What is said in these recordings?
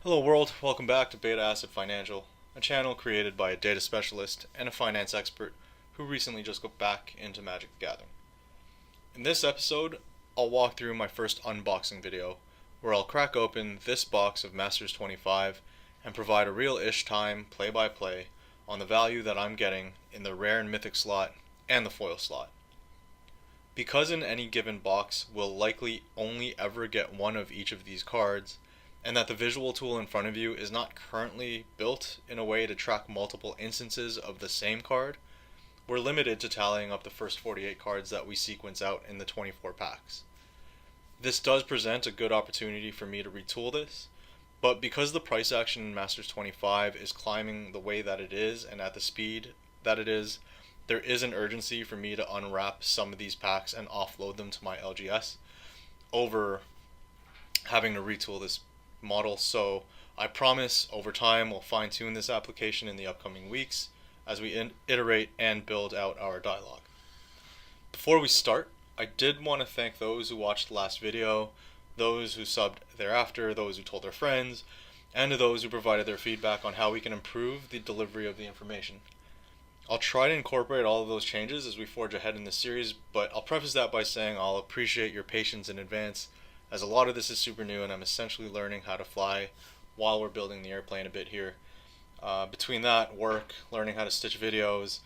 Hello world, welcome back to Beta Asset Financial, a channel created by a data specialist and a finance expert who recently just got back into Magic the Gathering. In this episode, I'll walk through my first unboxing video, where I'll crack open this box of Masters 25 and provide a real-ish time play-by-play on the value that I'm getting in the rare and mythic slot and the foil slot. Because in any given box we'll likely only ever get one of each of these cards, and that the visual tool in front of you is not currently built in a way to track multiple instances of the same card, we're limited to tallying up the first 48 cards that we sequence out in the 24 packs. This does present a good opportunity for me to retool this, but because the price action in Masters 25 is climbing the way that it is and at the speed that it is, there is an urgency for me to unwrap some of these packs and offload them to my LGS over having to retool this model. So I promise over time we'll fine tune this application in the upcoming weeks as we iterate and build out our dialogue. Before we start, I did want to thank those who watched the last video, those who subbed thereafter, those who told their friends, and to those who provided their feedback on how we can improve the delivery of the information. I'll try to incorporate all of those changes as we forge ahead in this series, but I'll preface that by saying I'll appreciate your patience in advance, as a lot of this is super new and I'm essentially learning how to fly while we're building the airplane a bit here. Between that, work, learning how to stitch videos,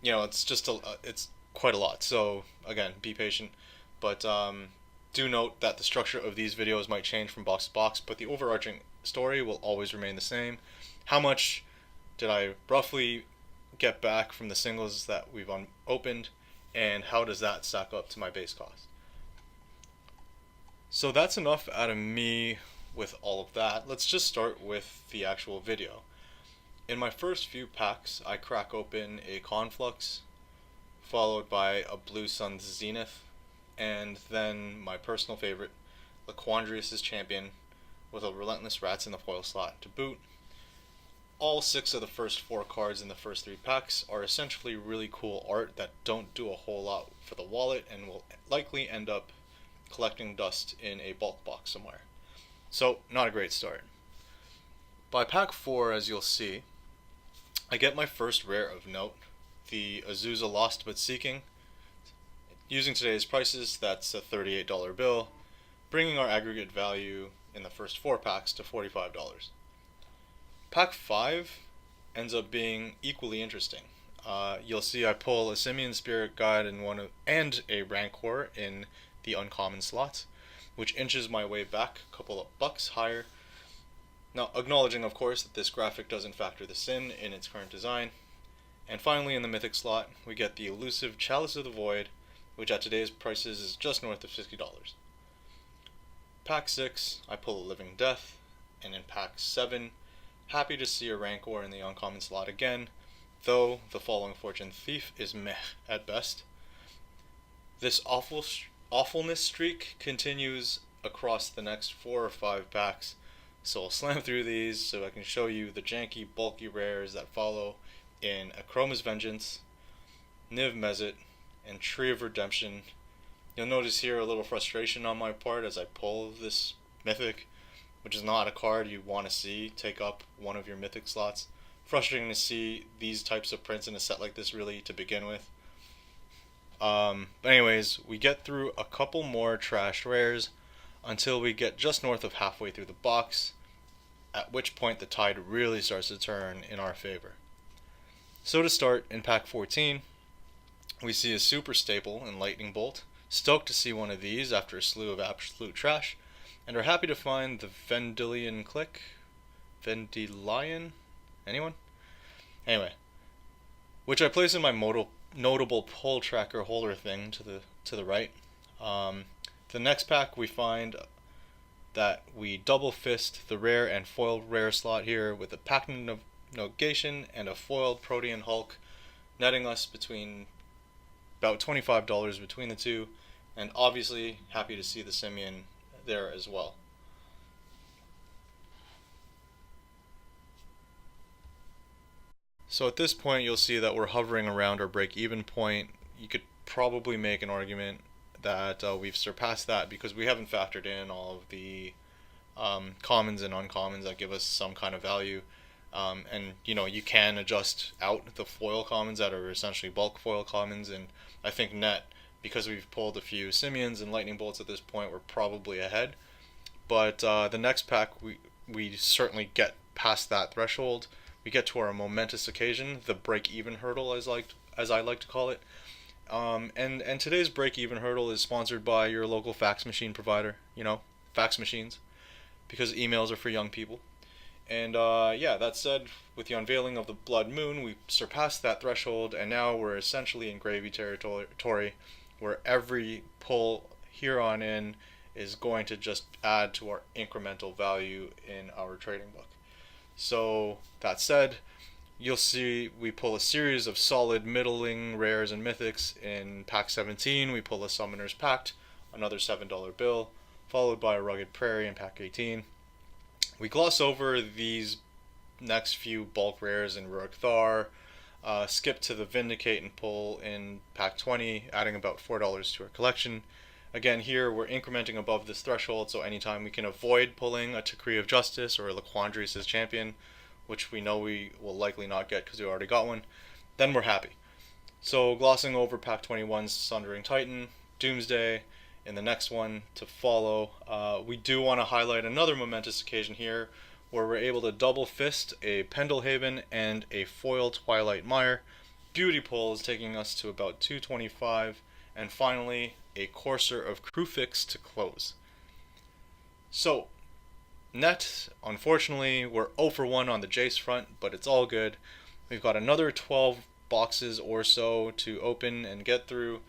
it's just it's quite a lot. So again, be patient, but do note that the structure of these videos might change from box to box, but the overarching story will always remain the same. How much did I roughly get back from the singles that we've opened, and how does that stack up to my base cost? So that's enough out of me with all of that. Let's just start with the actual video. In my first few packs, I crack open a Conflux, followed by a Blue Sun's Zenith, and then my personal favorite, Laquandrius' Champion, with a Relentless Rats in the foil slot to boot. All 6 of the first 4 cards in the first 3 packs are essentially really cool art that don't do a whole lot for the wallet and will likely end up collecting dust in a bulk box somewhere. So, not a great start. By pack 4, as you'll see, I get my first rare of note, the Azusa Lost But Seeking. Using today's prices, that's a $38 bill, bringing our aggregate value in the first 4 packs to $45. Pack 5 ends up being equally interesting. You'll see I pull a Simian Spirit Guide and a Rancor in the uncommon slots, which inches my way back a couple of bucks higher. Now, acknowledging, of course, that this graphic doesn't factor this in its current design. And finally, in the mythic slot, we get the elusive Chalice of the Void, which at today's prices is just north of $50. Pack 6, I pull a Living Death, and in pack 7, happy to see a Rancor in the uncommon slot again, though the Following Fortune Thief is meh at best. This awfulness streak continues across the next 4 or 5 packs, so I'll slam through these so I can show you the janky, bulky rares that follow in Akroma's Vengeance, Niv Mizzet, and Tree of Redemption. You'll notice here a little frustration on my part as I pull this mythic, which is not a card you want to see take up one of your mythic slots. Frustrating to see these types of prints in a set like this really to begin with. But anyways, we get through a couple more trash rares until we get just north of halfway through the box, at which point the tide really starts to turn in our favor. So to start, in pack 14, we see a super staple in Lightning Bolt, stoked to see one of these after a slew of absolute trash, and are happy to find the Vendilion Click. Vendilion? Anyone? Anyway, which I place in my notable pull tracker holder thing to the right. The next pack we find that we double fist the rare and foil rare slot here with a pack negation and a foiled Protean Hulk, netting us between about $25 between the two, and obviously happy to see the Simian there as well. So at this point you'll see that we're hovering around our break-even point. You could probably make an argument that we've surpassed that because we haven't factored in all of the commons and uncommons that give us some kind of value. And you can adjust out the foil commons that are essentially bulk foil commons. And I think net, because we've pulled a few simians and lightning bolts at this point, we're probably ahead. But the next pack, we certainly get past that threshold. We get to our momentous occasion, the break-even hurdle, as I like to call it. And today's break-even hurdle is sponsored by your local fax machine provider. Fax machines, because emails are for young people. And yeah, that said, with the unveiling of the Blood Moon, we surpassed that threshold, and now we're essentially in gravy territory, where every pull here on in is going to just add to our incremental value in our trading book. So that said, you'll see we pull a series of solid middling rares and mythics. In pack 17, we pull a Summoner's Pact, another $7 bill, followed by a Rugged Prairie in pack 18. We gloss over these next few bulk rares in Rurik Thar, skip to the Vindicate and pull in pack 20, adding about $4 to our collection. Again, here we're incrementing above this threshold, so anytime we can avoid pulling a Decree of Justice or a Laquandrius' Champion, which we know we will likely not get because we already got one, then we're happy. So glossing over pack 21's Sundering Titan, Doomsday, in the next one to follow, we do want to highlight another momentous occasion here where we're able to double fist a Pendelhaven and a foil Twilight Mire. Beauty pull is taking us to about 225, and finally a Courser of Crufix to close. So net, unfortunately, we're 0 for 1 on the JACE front, but it's all good. We've got another 12 boxes or so to open and get through,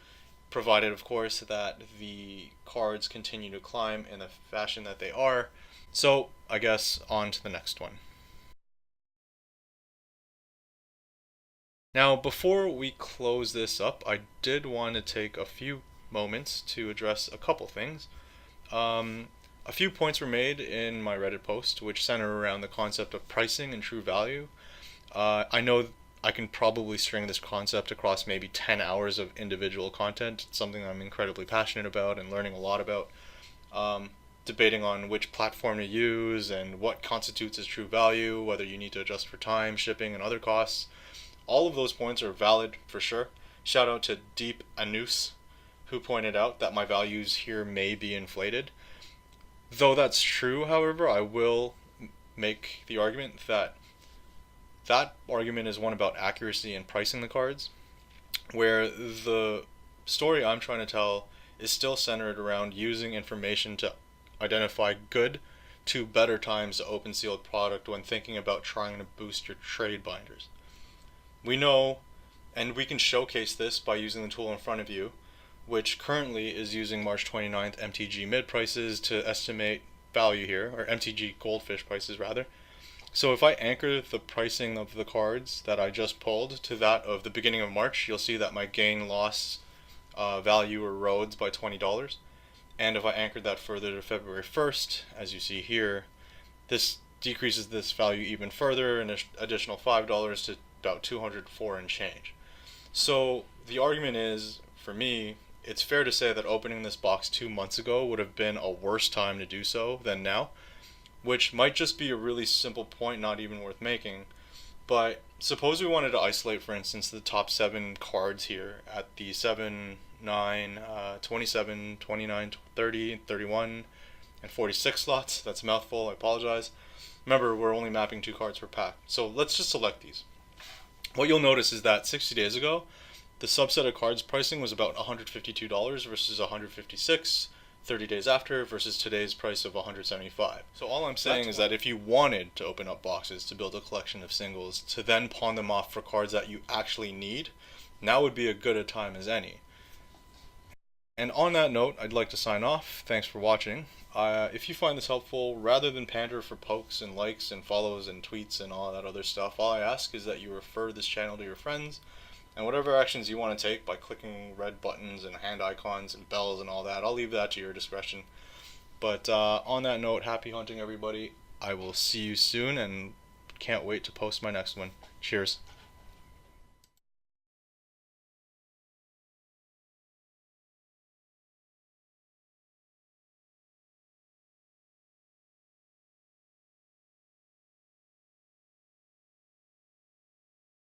provided, of course, that the cards continue to climb in the fashion that they are. So, I guess, on to the next one. Now, before we close this up, I did want to take a few moments to address a couple things. A few points were made in my Reddit post, which center around the concept of pricing and true value. I know I can probably string this concept across maybe 10 hours of individual content. It's something I'm incredibly passionate about and learning a lot about. Debating on which platform to use and what constitutes as true value, whether you need to adjust for time, shipping, and other costs. All of those points are valid for sure. Shout out to Deep Anus, who pointed out that my values here may be inflated. Though that's true, however, I will make the argument that that argument is one about accuracy and pricing the cards, where the story I'm trying to tell is still centered around using information to identify good to better times to open sealed product when thinking about trying to boost your trade binders. We know, and we can showcase this by using the tool in front of you, which currently is using March 29th MTG mid prices to estimate value here, or MTG goldfish prices rather. So if I anchor the pricing of the cards that I just pulled to that of the beginning of March, you'll see that my gain loss value erodes by $20. And if I anchored that further to February 1st, as you see here, this decreases this value even further, an additional $5 to about 204 and change. So the argument is, for me, it's fair to say that opening this box 2 months ago would have been a worse time to do so than now, which might just be a really simple point, not even worth making. But suppose we wanted to isolate, for instance, the top 7 cards here at the 7, 9, 27, 29, 30, 31, and 46 slots. That's a mouthful, I apologize. Remember, we're only mapping 2 cards per pack. So let's just select these. What you'll notice is that 60 days ago, the subset of cards pricing was about $152 versus $156, 30 days after versus today's price of $175. So all I'm saying is that if you wanted to open up boxes to build a collection of singles to then pawn them off for cards that you actually need, now would be as good a time as any. And on that note, I'd like to sign off. Thanks for watching. If you find this helpful, rather than pander for pokes and likes and follows and tweets and all that other stuff, all I ask is that you refer this channel to your friends, and whatever actions you want to take by clicking red buttons and hand icons and bells and all that, I'll leave that to your discretion. But on that note, happy hunting everybody. I will see you soon and can't wait to post my next one. Cheers.